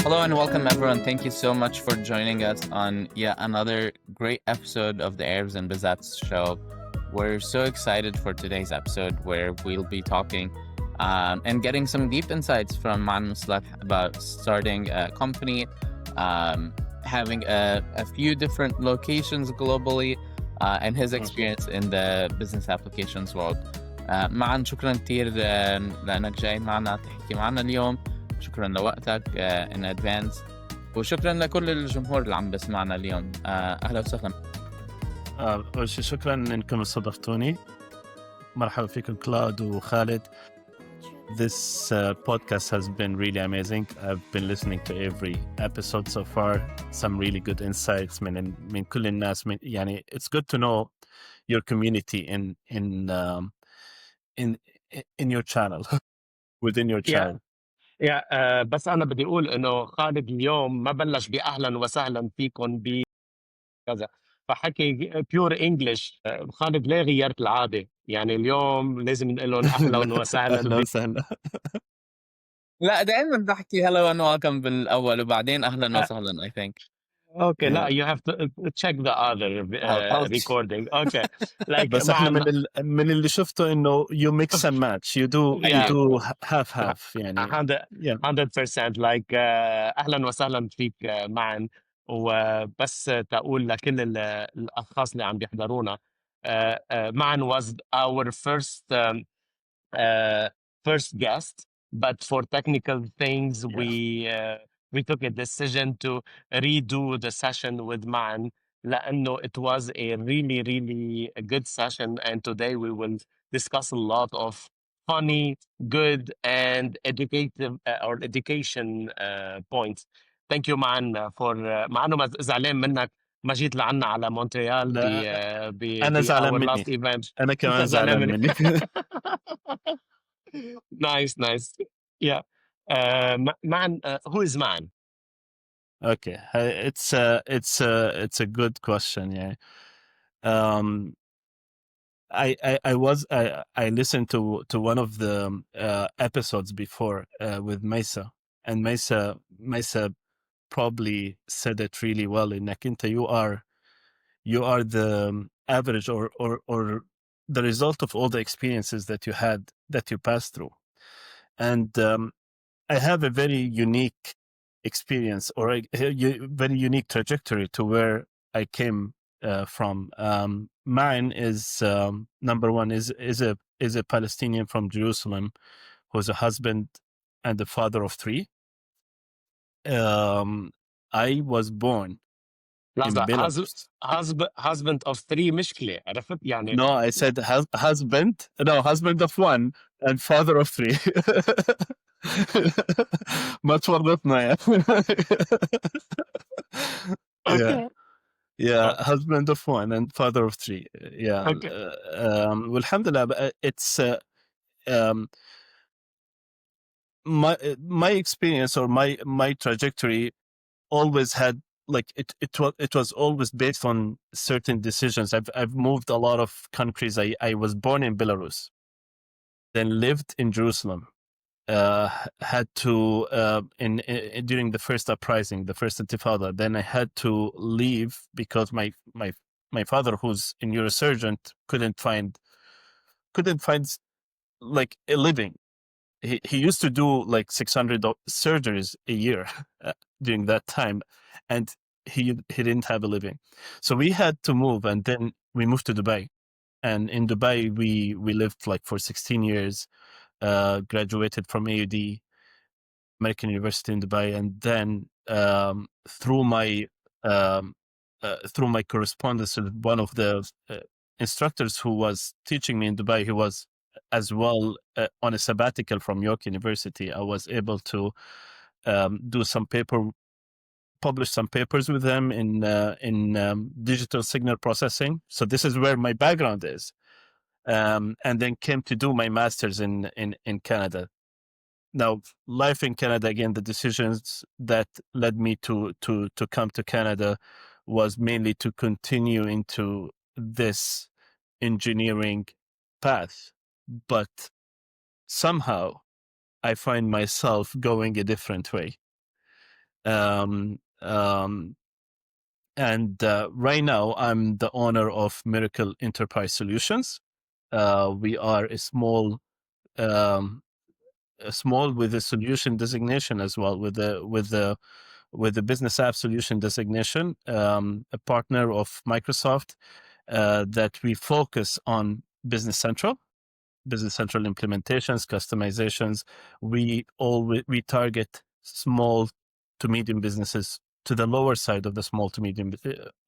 Hello and welcome everyone. Thank you so much for joining us on yet another great episode of the Arabs and BizApps show. We're so excited for today's episode where we'll be talking and getting some deep insights from Maan Musleh about starting a company, having a few different locations globally, and his experience in the business applications world. معا شكرا كتير لأنك جاي معنا تحكي معنا اليوم. شكرا لوقتك in advance، وشكرا لكل الجمهور اللي عم بسمعنا اليوم. أهلا وسهلا. أول شيء شكرا إنكم استضفتوني. مرحبا فيكم كلاود وخالد. This podcast has been really amazing. I've been listening to every episode so far. Some really good insights من كل الناس. يعني it's good to know your community in your channel within your channel. بس أنا بدي أقول إنه خالد اليوم ما بلش بأهلا وسهلا فيكم بكذا، فحكي pure English. خالد ليه غيرت العادة؟ يعني اليوم لازم نقول لهم أهلا وسهلا أهلا وسهلا. لا دائما بحكي hello and welcome بالأول وبعدين أهلا وسهلا I think. Okay, لا you have to check the other recording. Okay, like بس احنا من اللي شفته إنه you mix and match. You do half يعني. 100% like أهلا وسهلا فيك معا. وبس تقول لكل الأشخاص اللي عم بيحضرونا معا was our first guest, but for technical things we took a decision to redo the session with Maan لأنه it was a really good session, and today we will discuss a lot of funny, good, and educative or education points. Thank you Maan for مع إنه زعلان منك ما جيت لعنا على مونتريال أنا زعلان our مني. last event. أنا كمان زعلان مني. Nice. Yeah. Maan, who is Maan? Okay, it's a good question. Yeah. I listened to one of the episodes before with Mesa, and Mesa probably said it really well. In Nakinta, you are the average or the result of all the experiences that you passed through, and I have a very unique experience or a very unique trajectory to where I came from. Mine is number one is a Palestinian from Jerusalem who's a husband and the father of three. I was born in Belarus. Husband of three مشكلة عرفت يعني. No, I said husband of one and father of three. ما تورطنا يا. Yeah, husband of one and father of three. Yeah. Okay. والحمد it's my experience or my trajectory always had like it was always based on certain decisions. I've moved a lot of countries. I was born in Belarus, then lived in Jerusalem. Had to in during the first uprising, the first intifada. Then I had to leave because my father, who's a neurosurgeon, couldn't find like a living. He used to do like 600 surgeries a year during that time, and he didn't have a living. So we had to move, and then we moved to Dubai. And in Dubai, we lived like for 16 years. Graduated from AUD, American University in Dubai, and then through my correspondence with one of the instructors who was teaching me in Dubai, he was as well on a sabbatical from York University. I was able to publish some papers with them in digital signal processing. So this is where my background is. And then came to do my master's in Canada. Now, life in Canada, again, the decisions that led me to come to Canada was mainly to continue into this engineering path. But somehow I find myself going a different way. And right now, I'm the owner of Miracle Enterprise Solutions. We are a small with a solution designation as well, with the business app solution designation, a partner of Microsoft, that we focus on Business Central implementations, customizations. We target small to medium businesses, to the lower side of the small to medium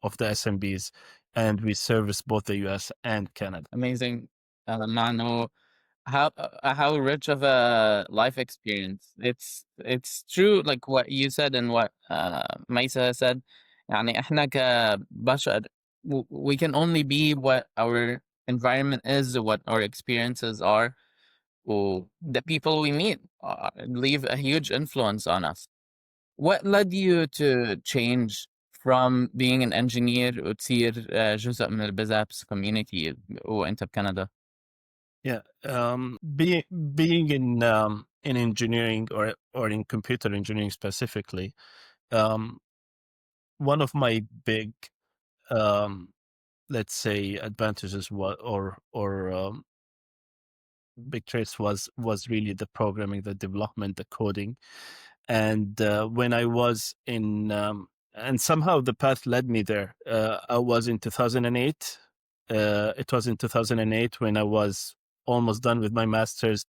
of the SMBs, and we service both the US and Canada. Amazing. Manu, how rich of a life experience. It's true, like what you said and what Maisa said. يعني احنا كبشر we can only be what our environment is, what our experiences are. The people we meet leave a huge influence on us. What led you to change from being an engineer وتصير جزء من البيزابس community وانت بكندا؟ Yeah, being in engineering or in computer engineering specifically, one of my big, let's say, advantages or big traits was really the programming, the development, the coding. And when I was in, and somehow the path led me there. I was in 2008. It was in 2008 when I was almost done with my master's.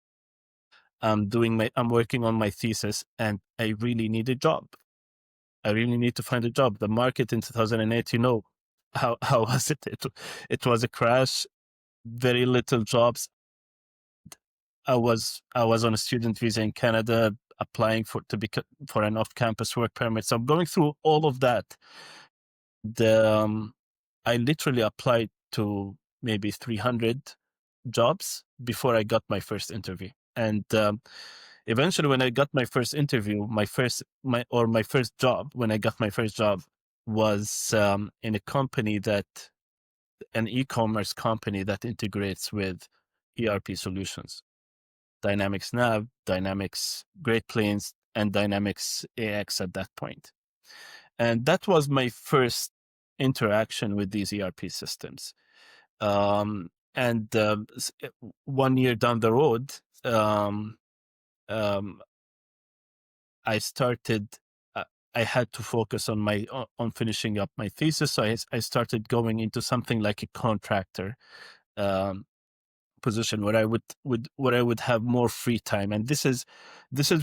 I'm working on my thesis, and I really need a job. I really need to find a job. The market in 2008, how was it? It was a crash. Very little jobs. I was on a student visa in Canada, applying for an off-campus work permit. So I'm going through all of that. I literally applied to maybe 300 jobs before I got my first interview. And eventually, when I got my first interview, my first job, when I got my first job, was in a company an e-commerce company that integrates with ERP solutions. Dynamics NAV, Dynamics Great Plains, and Dynamics AX at that point. And that was my first interaction with these ERP systems. And 1 year down the road, I started. I had to focus on finishing up my thesis, so I started going into something like a contractor position where I would have more free time. And this is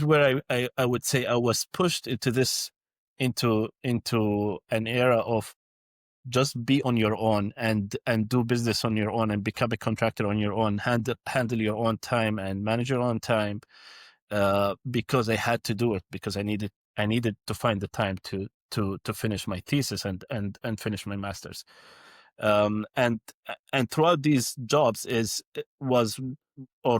where I would say I was pushed into an era of just be on your own and do business on your own and become a contractor on your own, handle your own time and manage your own time, because I had to do it, because I needed to find the time to finish my thesis and finish my master's. And throughout these jobs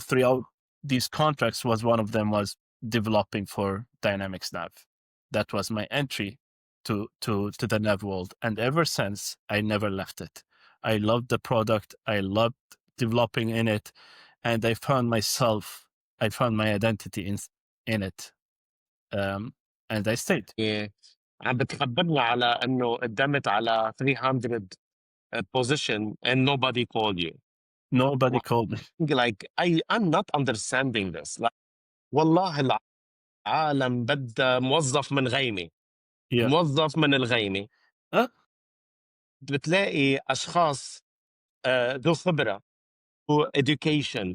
throughout these contracts, one of them was developing for Dynamics NAV. That was my entry to the NAV world, and ever since I never left it. I loved the product, I loved developing in it, and I found my identity in it, and I stayed. عم بتخبرنا على انه قدمت على 300 position and nobody called you. Nobody called me. Like I'm not understanding this. Like والله العالم بدها موظف من غيمة. Yeah. موظف من الغيمة. بتلاقي اشخاص ذو خبرة و education.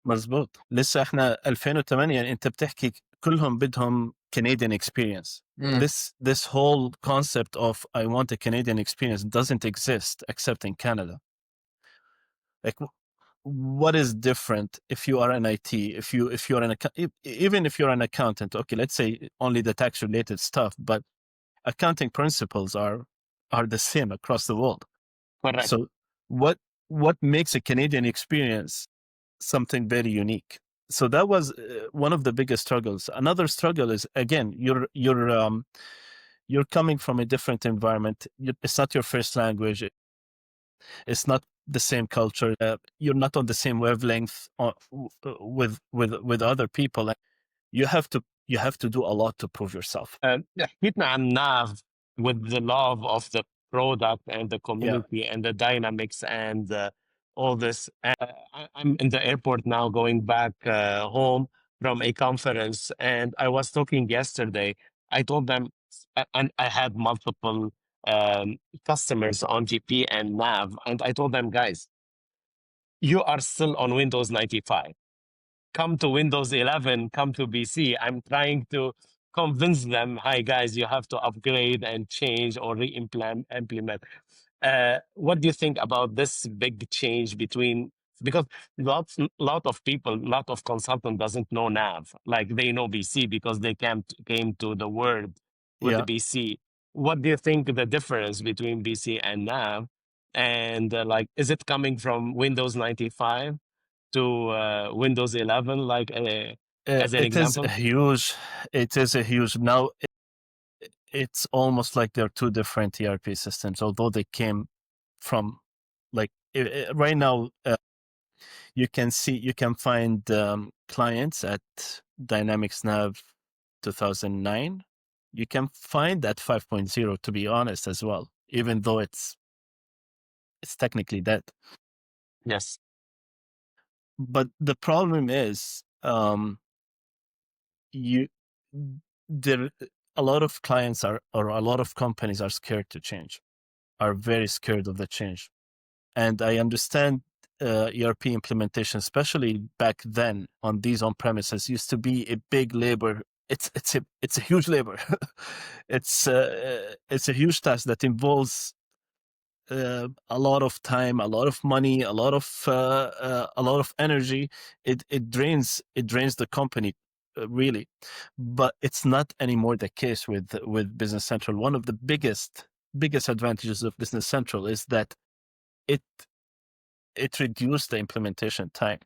مظبوط. لسه احنا 2008، يعني انت بتحكي كلهم بدهم Canadian experience. This whole concept of I want a Canadian experience doesn't exist except in Canada. Like, what is different if you are an IT, if you're even if you're an accountant? Okay, let's say only the tax related stuff, but accounting principles are the same across the world. Correct. So what makes a Canadian experience something very unique? So that was one of the biggest struggles. Another struggle is, again, you're coming from a different environment. It's not your first language. It's not the same culture. You're not on the same wavelength with other people. You have to you have to do a lot to prove yourself. حكيتنا عن NAV with the love of the product and the community and the dynamics and all this. I'm in the airport now going back home from a conference, and I was talking yesterday. I told them, and I had multiple customers on GP and NAV, and I told them, guys, you are still on Windows 95. Come to Windows 11, come to BC. I'm trying to convince them, hi guys, you have to upgrade and change or implement. What do you think about this big change between, because lot of people, lot of consultants doesn't know NAV, like they know BC because they came to the world with the BC. What do you think the difference between BC and NAV? And like, is it coming from Windows 95 to Windows 11, like as an It is example? huge. It is a huge. Now, it's almost like they're two different ERP systems, although they came from, like, right now, you can find clients at Dynamics NAV 2009. You can find at 5.0, to be honest, as well, even though it's technically dead. Yes. But the problem is, a lot of clients or a lot of companies are scared to change, are very scared of the change. And I understand ERP implementation, especially back then on these on-premises, used to be a big labor. It's a huge labor. It's a huge task that involves a lot of time, a lot of money, a lot of energy. It drains the company, really. But it's not anymore the case with Business Central. One of the biggest advantages of Business Central is that it reduced the implementation time.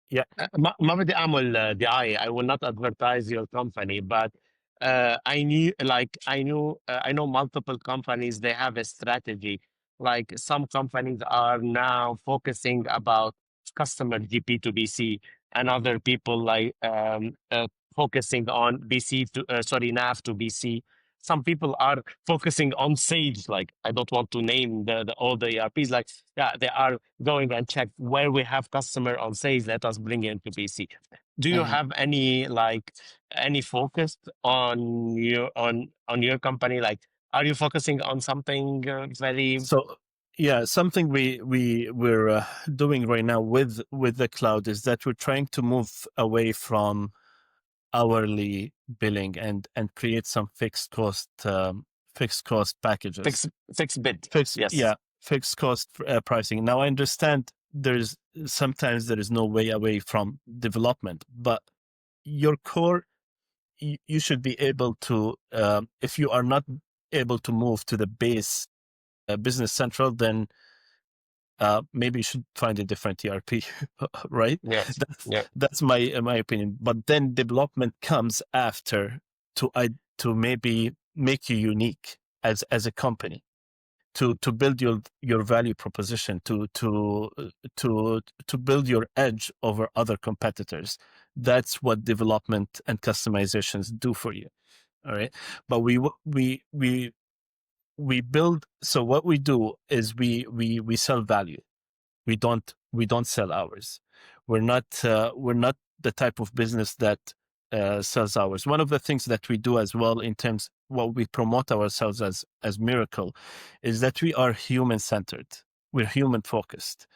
Yeah. ما بدي أعمل دعاية. I will not advertise your company, but I know multiple companies, they have a strategy. Like some companies are now focusing about customer GP to BC, and other people like focusing on NAV to BC. Some people are focusing on Sage. Like, I don't want to name all the ERPs. Like, yeah, they are going and check where we have customer on Sage. Let us bring it to BC. Do you have any focus on your company? Like, are you focusing on something very? So yeah, something we're doing right now with the cloud is that we're trying to move away from hourly billing and create some fixed cost packages. Fixed bid. Yes. Yeah, fixed cost pricing. Now I understand sometimes there is no way away from development, but your core, you should be able to, if you are not able to move to the base Business Central, then maybe you should find a different ERP, right? Yes. That's my opinion. But then development comes after to maybe make you unique as a company, to build your value proposition, to build your edge over other competitors. That's what development and customizations do for you. All right, but we build. So what we do is we sell value. We don't sell hours. We're not the type of business that sells hours. One of the things that we do as well, in terms what we promote ourselves as Miracle, is that we are human-centered. We're human-focused.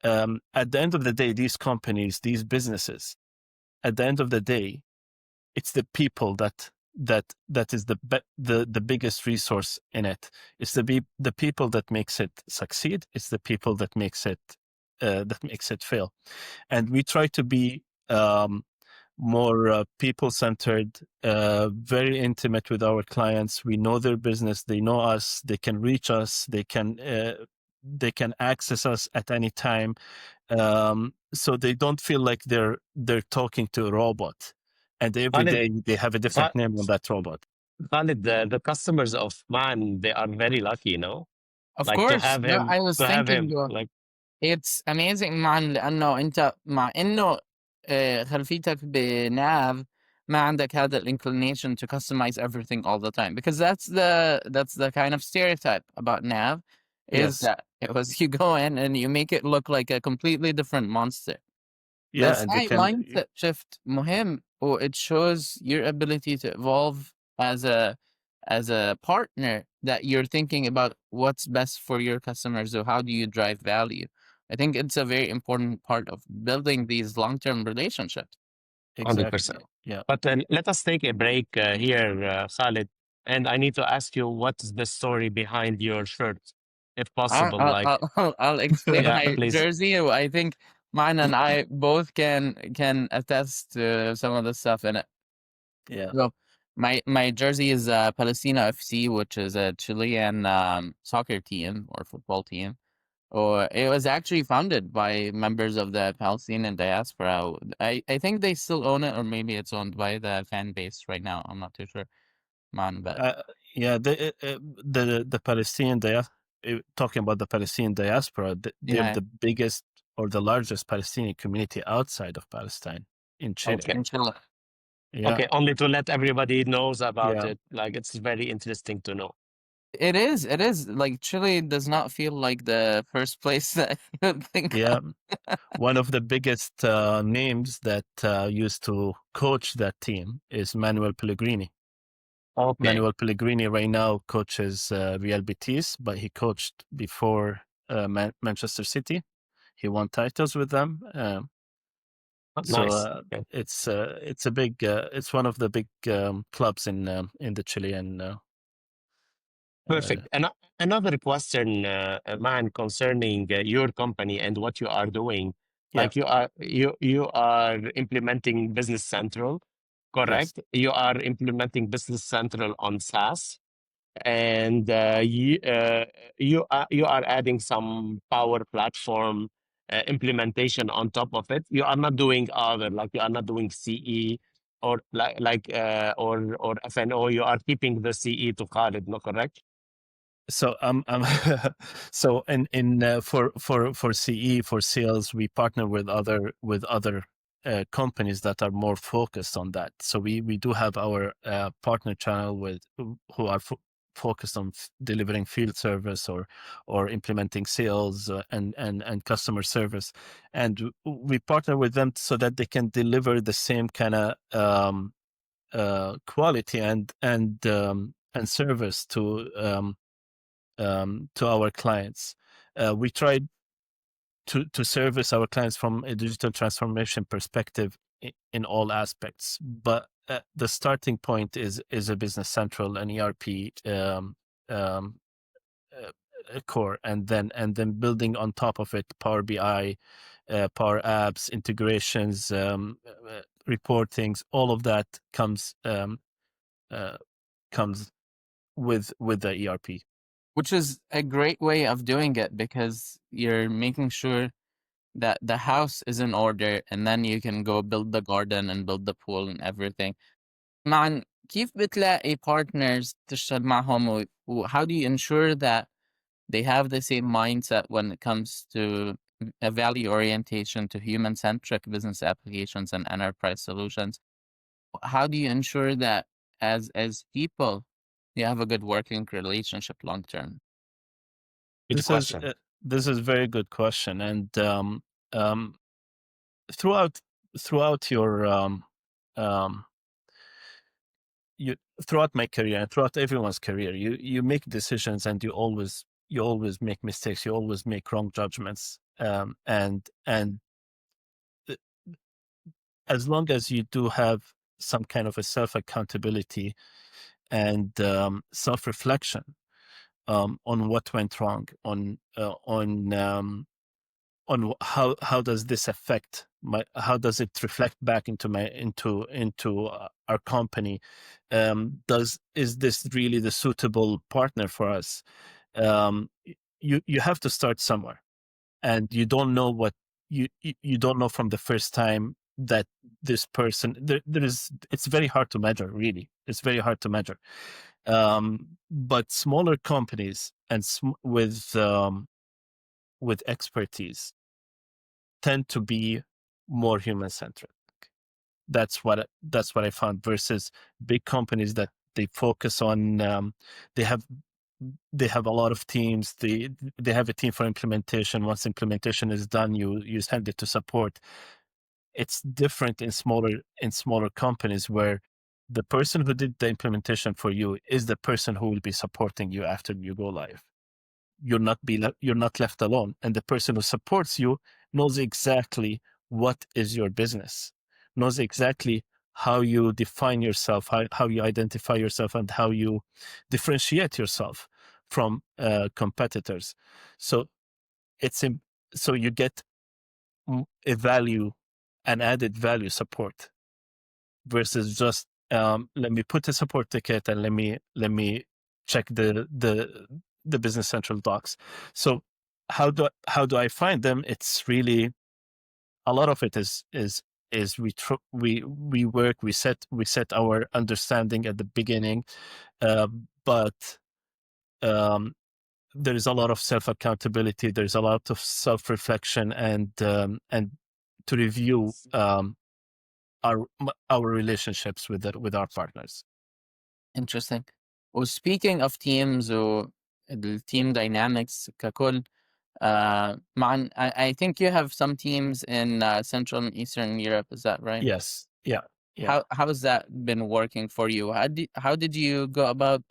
At the end of the day, these companies, these businesses, at the end of the day, it's the people that is the biggest resource in it. It's the people that makes it succeed. It's the people that makes it fail. And we try to be more people-centered, very intimate with our clients. We know their business. They know us. They can reach us. They can access us at any time. So they don't feel like they're talking to a robot, and every day they have a different name on that robot. Khaled, the customers of Maan, they are very lucky, no? Of like course. to have him, I was thinking like it's amazing, man. لأنه أنت مع إنه خلفيتك بناف ما عندك هذا inclination to customize everything all the time, because that's the kind of stereotype about nav, is Yes. that it was you go in and you make it look like a completely different monster. Yeah, and they That can. mindset shift مهم, or it shows your ability to evolve as a partner, that you're thinking about what's best for your customers, or how do you drive value. I think it's a very important part of building these long-term relationships. 100%. Exactly. Yeah. But let us take a break here, Khaled. And I need to ask you, what's the story behind your shirt, if possible? Like, I'll explain yeah, my please. jersey. I think mine and I both can attest to some of the stuff in it. Yeah. So my jersey is Palestina FC, which is a Chilean soccer team or football team. Or it was actually founded by members of the Palestinian diaspora. I think they still own it, or maybe it's owned by the fan base right now. I'm not too sure, man. But Yeah, the Palestinian talking about the Palestinian diaspora, they're yeah, the biggest or the largest Palestinian community outside of Palestine in Chile. Okay. inshallah. Yeah, Okay, only to let everybody knows about Yeah. it. Like, it's very interesting to know. It is. It is. Like, Chile does not feel like the first place that you would think yeah. of. One of the biggest names that used to coach that team is Manuel Pellegrini. Okay. Manuel Pellegrini right now coaches Real Betis, but he coached before Manchester City. He won titles with them. So Nice. Okay. it's a big it's one of the big clubs in the Chilean. Perfect. And another question, man, concerning your company and what you are doing. Yeah. Like, you are implementing Business Central, correct? You are implementing Business Central on SaaS, and you are adding some Power Platform implementation on top of it. You are not doing other, like you are not doing CE or or FNO. You are keeping the CE to Khaled, no, correct? So so in for CE, for sales, we partner with other companies that are more focused on that. So we do have our partner channel who are focused on delivering field service or implementing sales and customer service, and we partner with them so that they can deliver the same kind of quality and service to our clients. We try to service our clients from a digital transformation perspective in all aspects, but the starting point is a Business Central, an ERP core, and then building on top of it Power BI, Power Apps, integrations, reportings. All of that comes with the ERP. Which is a great way of doing it, because you're making sure that the house is in order, and then you can go build the garden and build the pool and everything. Man, كيف بتلاقي partners تشتغل معهم, how do you ensure that they have the same mindset when it comes to a value orientation to human-centric business applications and enterprise solutions? How do you ensure that as people, you have a good working relationship long term? Good question. This is very good question, and throughout your throughout my career and throughout everyone's career, you make decisions, and you always make mistakes. You always make wrong judgments, and as long as you do have some kind of a self accountability and self reflection on what went wrong, on how does this affect how does it reflect back into our company, is this really the suitable partner for us? You have to start somewhere, and you don't know what you don't know from the first time that this person there is. It's very hard to measure, really. It's very hard to measure, but smaller companies and with expertise tend to be more human-centric. That's what I found, versus big companies that they focus on. They have a lot of teams. They have a team for implementation. Once implementation is done, you send it to support. It's different in smaller companies where the person who did the implementation for you is the person who will be supporting you after you go live. You're not left alone, and the person who supports you knows exactly what is your business, knows exactly how you define yourself, how you identify yourself, and how you differentiate yourself from competitors. So so you get a value, an added value support, versus just let me put a support ticket and let me check the Business Central docs. So how do I find them? It's really, a lot of it is we work, we set our understanding at the beginning, but there is a lot of self accountability. There's a lot of self reflection, and to review our relationships with our partners. Interesting. Well, speaking of teams or the team dynamics ككل, I think you have some teams in Central and Eastern Europe. Is that right? Yes. Yeah. How has that been working for you? How did you go about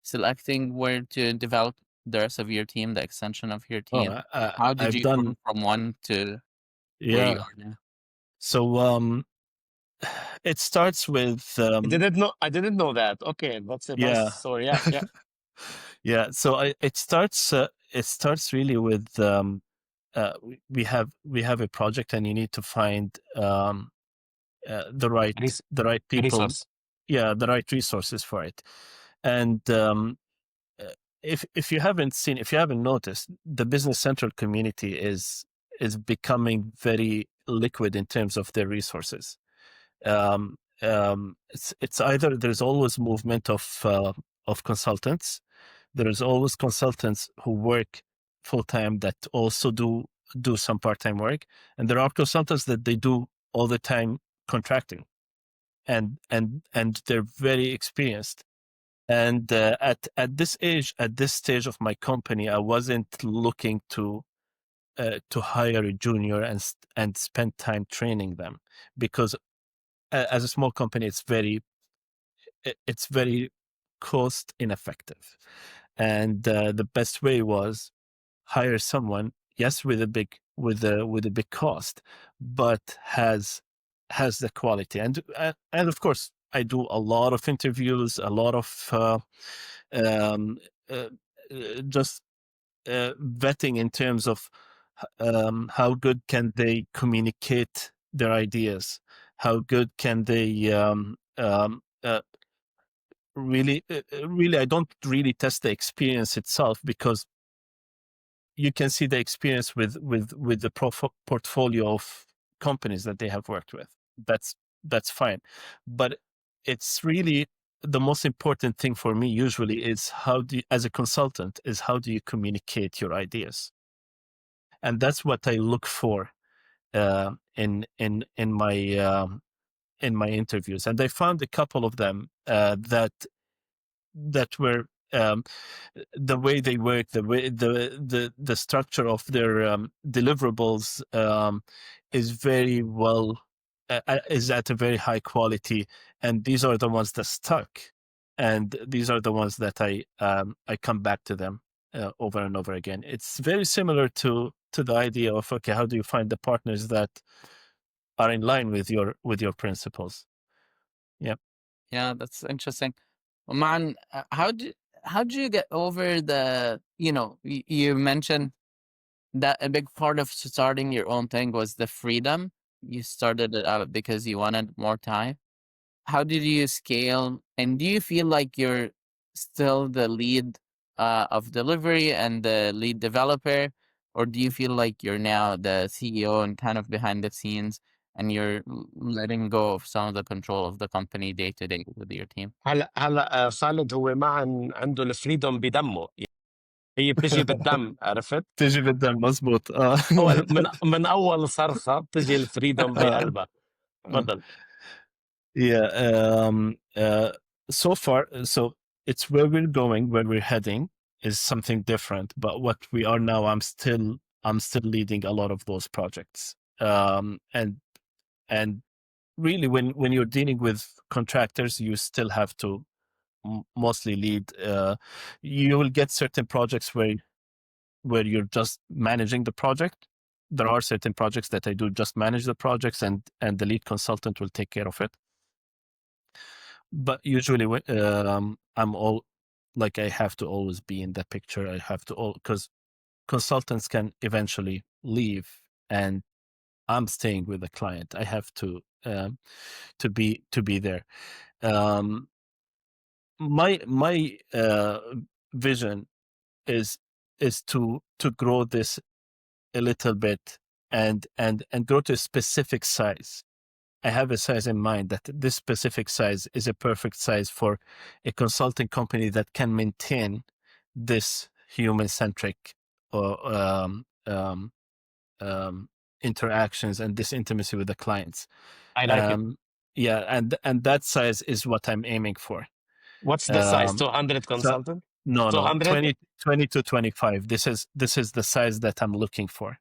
selecting where to develop the rest of your team, the extension of your team? How did I've you done go from one to where you are now? So it starts with I didn't know that. Okay, that's a nice story. Yeah. Yeah. So it starts really with we have a project, and you need to find the right people. Resource. Yeah, the right resources for it. And if you haven't noticed, the Business Central community is becoming very liquid in terms of their resources. It's either there's always movement of consultants. There is always consultants who work full time that also do some part time work, and there are consultants that they do all the time contracting, and they're very experienced. And at this stage of my company, I wasn't looking to hire a junior and spend time training them, because as a small company, it's very cost ineffective. And the best way was hire someone, yes, with a big cost, but has the quality. And of course, I do a lot of interviews, a lot of just vetting in terms of how good can they communicate their ideas, how good can they really I don't really test the experience itself, because you can see the experience with the portfolio of companies that they have worked with. That's fine, but it's really the most important thing for me usually is as a consultant, is how do you communicate your ideas. And that's what I look for in my interviews. And I found a couple of them that were the way they work, the way the structure of their deliverables is very well, is at a very high quality, and these are the ones that stuck, and these are the ones that I come back to them over and over again. It's very similar to the idea of, okay, how do you find the partners that are in line with your principles? Yeah, that's interesting. Maan, how did you get over the, you mentioned that a big part of starting your own thing was the freedom. You started it out because you wanted more time. How did you scale? And do you feel like you're still the lead of delivery and the lead developer? Or do you feel like you're now the CEO and kind of behind the scenes, and you're letting go of some of the control of the company day to day with your team? هلا خالد هو معا عنده الفريدوم بدمه. هي بتجي بالدم، عرفت؟ تجي بالدم مزبوط. اول من اول صرخه بتجي الفريدم بقلبها. تفضل. Yeah. So far, so it's where we're going, where we're heading is something different. But what we are now, I'm still leading a lot of those projects. And really, when you're dealing with contractors, you still have to mostly lead. You will get certain projects where you're just managing the project. There are certain projects that I do just manage the projects, and the lead consultant will take care of it. But usually, I'm all like, I have to always be in the picture. I have to because consultants can eventually leave, and I'm staying with the client. I have to be there. My vision is to grow this a little bit and grow to a specific size. I have a size in mind that this specific size is a perfect size for a consulting company that can maintain this human-centric or interactions and this intimacy with the clients. I like it. Yeah, and that size is what I'm aiming for. What's the size? 200 So, consultant? no, 200? 20 to 25. This is the size that I'm looking for,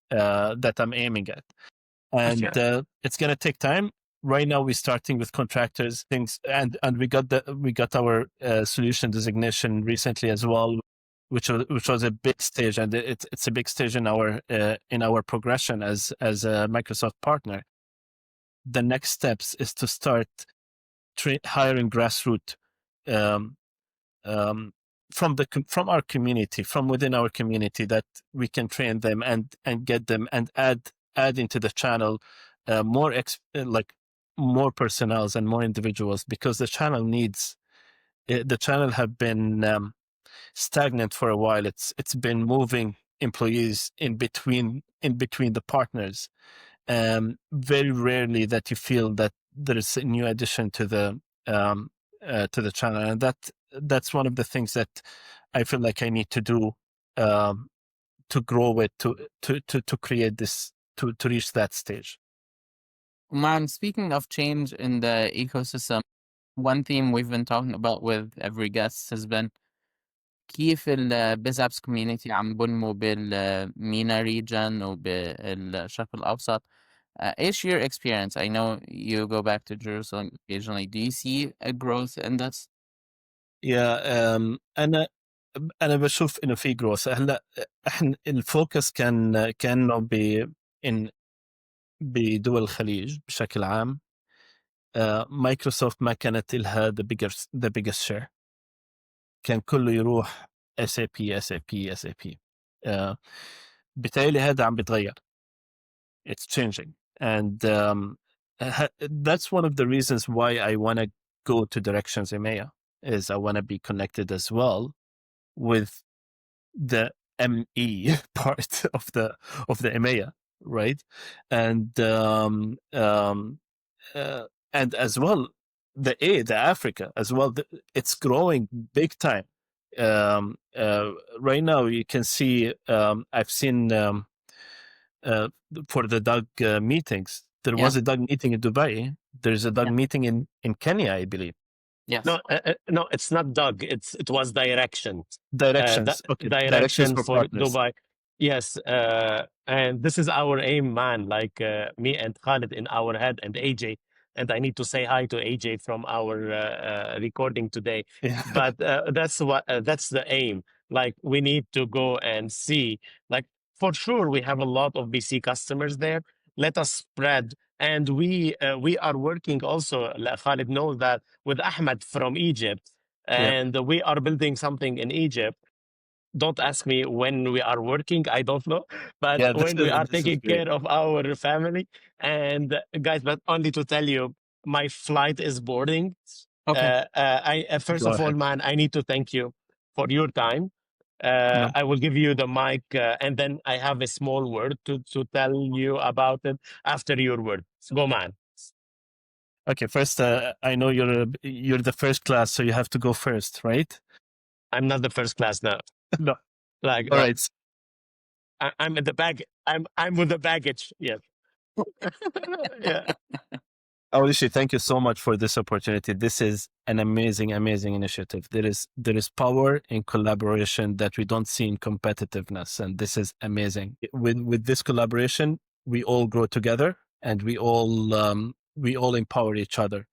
that I'm aiming at. And it's going to take time. Right now, we're starting with contractors, things, and we got our solution designation recently as well, which was a big stage, and it's a big stage in our progression as a Microsoft partner. The next steps is to start hiring grassroots from our community, from within our community, that we can train them and get them and add into the channel more personnels and more individuals, because the channel have been stagnant for a while. It's been moving employees in between the partners. Very rarely that you feel that there is a new addition to the channel, and that's one of the things that I feel like I need to do to grow it, to create this, to reach that stage. Man, speaking of change in the ecosystem, one theme we've been talking about with every guest has been كيف BizApps community عم بنمو بالمينا region وبالشرق الأوسط. Is your experience? I know you go back to Jerusalem occasionally. Do you see a growth in this? Yeah, أنا بشوف إنه في growth. هلا إحنا الفوكس كان بدول الخليج بشكل عام. مايكروسوفت ما كانت لها the biggest share. كان كله يروح SAP. بالتالي هذا عم بيتغير. It's changing, and that's one of the reasons why I want to go to Directions EMEA, is I want to be connected as well with the ME part of the EMEA, right? And as well the Africa as well. It's growing big time. Right now you can see, I've seen for the DUG meetings, there was a DUG meeting in Dubai. There's a DUG meeting in Kenya, I believe. Yes. No, it's not DUG. It was Directions. Directions. Okay. Direction for partners. Dubai. Yes, and this is our aim, man. Like me and Khaled in our head, and AJ. And I need to say hi to AJ from our recording today. Yeah. But that's the aim. Like, we need to go and see. Like, for sure, we have a lot of BC customers there. Let us spread. And we are working also, Khaled knows that, with Ahmed from Egypt. And we are building something in Egypt. Don't ask me when we are working. I don't know. But when we are taking care of our family. And guys, but only to tell you, my flight is boarding. Okay. First of all, man, I need to thank you for your time. I will give you the mic, and then I have a small word to tell you about it after your word. Go, man. Okay, first, I know you're the first class, so you have to go first, right? I'm not the first class now. No. Like, All right. I'm in the bag. I'm with the baggage. Yes. Yeah. Aulishi, thank you so much for this opportunity. This is an amazing, amazing initiative. There is power in collaboration that we don't see in competitiveness, and this is amazing. With this collaboration, we all grow together, and we all empower each other.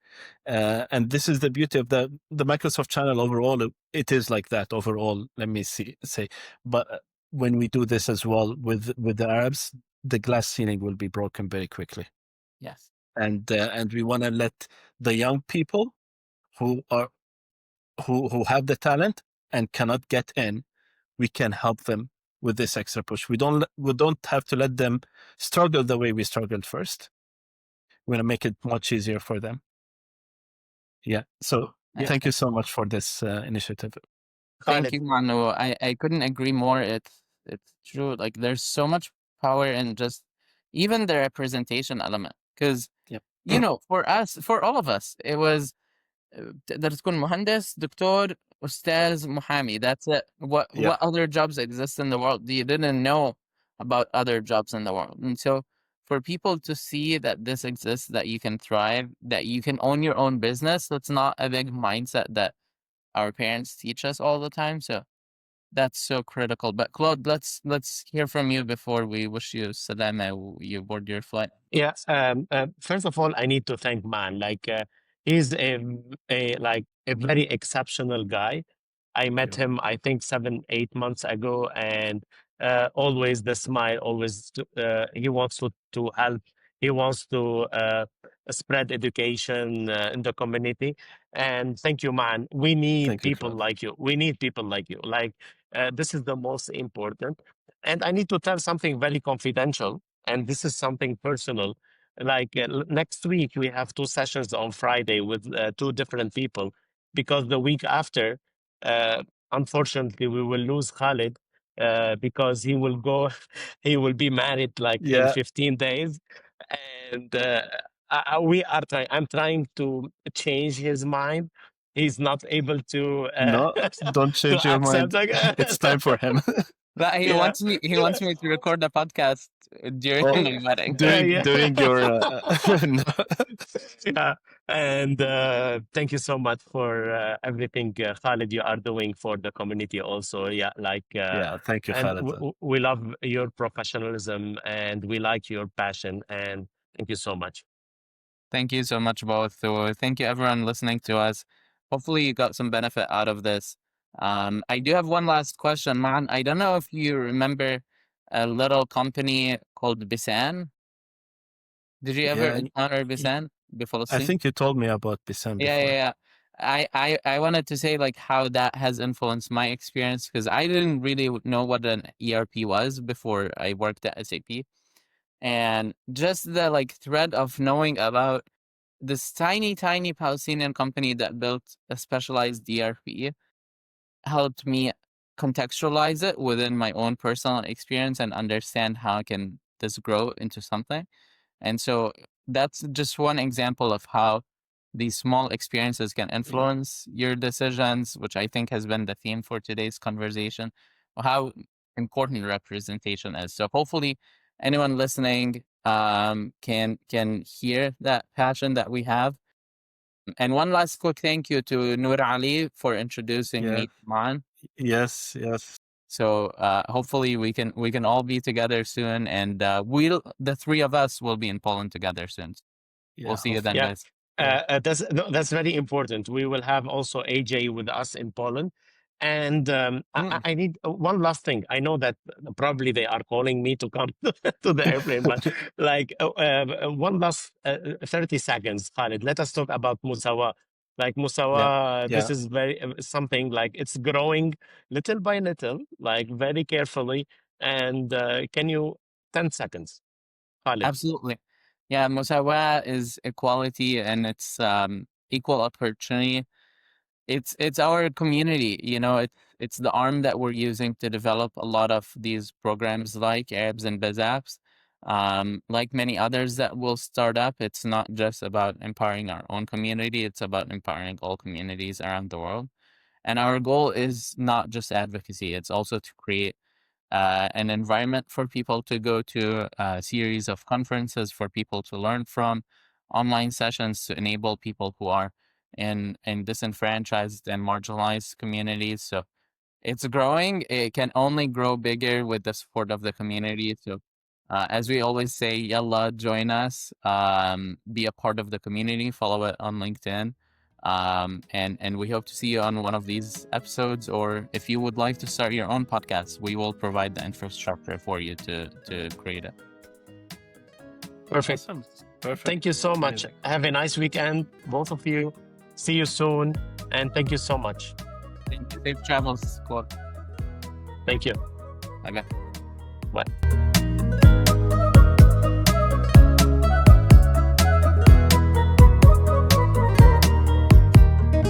And this is the beauty of the Microsoft channel overall. It is like that overall. Let me say, but when we do this as well with the Arabs, the glass ceiling will be broken very quickly. Yes. And we want to let the young people who have the talent and cannot get in, we can help them with this extra push. We don't have to let them struggle the way we struggled first. We're going to make it much easier for them. Yeah. So thank you so much for this initiative. Thank you, Manu. I couldn't agree more. It's true. Like there's so much power in just even the representation element. Because you know, for all of us, it was تقدر تكون مهندس, دكتور, أستاذ, محامي. That's it. What other jobs exist in the world? You didn't know about other jobs in the world. And so for people to see that this exists, that you can thrive, that you can own your own business, that's not a big mindset that our parents teach us all the time. So that's so critical. But Claude, let's hear from you before we wish you salama, you board your flight. Yeah. First of all, I need to thank Maan. Like, he's a very exceptional guy. I met him, I think 7-8 months ago, and always the smile. Always, he wants to help. He wants to spread education in the community. And thank you, Maan. We need people like you. We need people like you. Like, this is the most important. And I need to tell something very confidential. And this is something personal. Like next week, we have 2 sessions on Friday with 2 different people, because the week after, unfortunately, we will lose Khaled because he will go, he will be married like in 15 days. And I'm trying to change his mind. He's not able to. No, don't change your mind. It's time for him. But he wants me to record a podcast during my wedding. During your yeah. And thank you so much for everything, Khaled, you are doing for the community also. Yeah, like thank you, and Khaled. we love your professionalism and we like your passion, and thank you so much. Thank you so much, both. So thank you, everyone listening to us. Hopefully, you got some benefit out of this. I do have one last question, Maan. I don't know if you remember a little company called Bisan. Did you ever encounter Bisan before? I think you told me about Bisan before. Yeah. I wanted to say like how that has influenced my experience, because I didn't really know what an ERP was before I worked at SAP. And just the like thread of knowing about this tiny Palestinian company that built a specialized ERP helped me contextualize it within my own personal experience and understand how can this grow into something. And so that's just one example of how these small experiences can influence your decisions, which I think has been the theme for today's conversation, how important representation is. So hopefully anyone listening can hear that passion that we have. And one last quick thank you to Noor Ali for introducing me to Maan. Yes. So hopefully we can all be together soon, and the 3 of us will be in Poland together soon. We'll see you then, guys. That's very important. We will have also AJ with us in Poland. And I need one last thing. I know that probably they are calling me to come to the airplane, but like one last 30 seconds, Khaled. Let us talk about Musawa. Like Musawa, this is very something like it's growing little by little, like very carefully. And can you 10 seconds, Khaled? Absolutely. Yeah, Musawa is equality and it's equal opportunity. It's our community, you know, it's the arm that we're using to develop a lot of these programs like Arabs and BizApps. Like many others that will start up, it's not just about empowering our own community, it's about empowering all communities around the world. And our goal is not just advocacy, it's also to create an environment for people to go to, a series of conferences for people to learn from, online sessions to enable people who are in disenfranchised and marginalized communities. So it's growing. It can only grow bigger with the support of the community. So as we always say, yalla, join us, be a part of the community, follow it on LinkedIn. And we hope to see you on one of these episodes, or if you would like to start your own podcast, we will provide the infrastructure for you to create it. Perfect. Awesome. Perfect. Thank you so much. Amazing. Have a nice weekend, both of you. See you soon. And thank you so much. Thank you. Safe travels, Claude. Thank you. Bye-bye. Bye.